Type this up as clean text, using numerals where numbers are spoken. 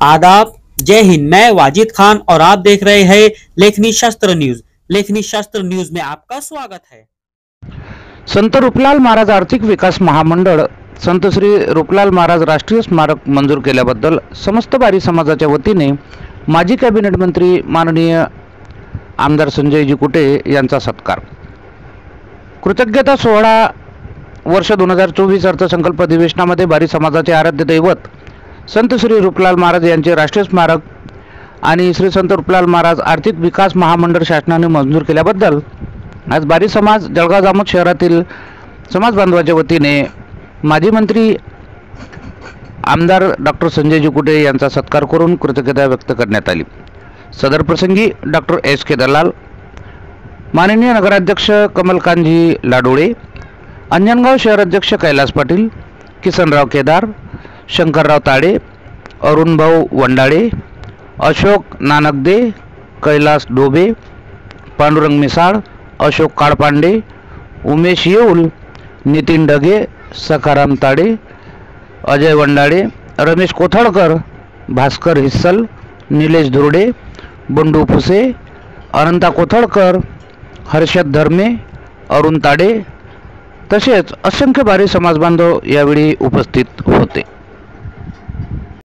आदाब, जय हिंद। मैं वाजिद खान और आप देख रहे हैं लेखनी शास्त्र न्यूज। लेखनी शास्त्र न्यूज में आपका स्वागत है। संत रूपलाल महाराज आर्थिक विकास महामंडळ संत श्री रूपलाल महाराज राष्ट्रीय स्मारक मंजूर केल्याबद्दल समस्त बारी समाजाच्या वतीने माजी कॅबिनेट मंत्री माननीय आमदार संजयजी कुटे यांचा सत्कार। कृतज्ञता सोहळा वर्ष 2024 अर्थसंकल्प अधिवेशनामध्ये बारी समाजाचे आराध्य दैवत संत श्री रूपलाल महाराज यांचे राष्ट्रीय स्मारक आणि श्री संत रूपलाल महाराज आर्थिक विकास महामंडळ शासनाने मंजूर केल्याबद्दल आज बारी समाज जळगाव जामोद शहरातील समाज बांधवाच्या वतीने माजी मंत्री आमदार डॉक्टर संजयजी कुटे यांचा सत्कार करून कृतज्ञता व्यक्त करण्यात आली। सदर प्रसंगी डॉक्टर एस.के. दलाल, माननीय नगराध्यक्ष कमलकांतजी लाडोळे, अंजनगाव शहराध्यक्ष कैलास पाटील, किसनराव केदार, शंकरराव ताडे, अरुणभाऊ वंडाळे, अशोक नानकदे, कैलास डोबे, पांडुरंग मिसाळ, अशोक काळपांडे, उमेश येऊल, नितीन ढगे, सखाराम ताडे, अजय वंडाळे, रमेश कोथळकर, भास्कर हिस्सल, निलेश धुर्डे, बंडू फुसे, अनंता कोथळकर, हर्षद धर्मे, अरुण ताडे तसेच असंख्य बारी समाजबांधव यावेळी उपस्थित होते।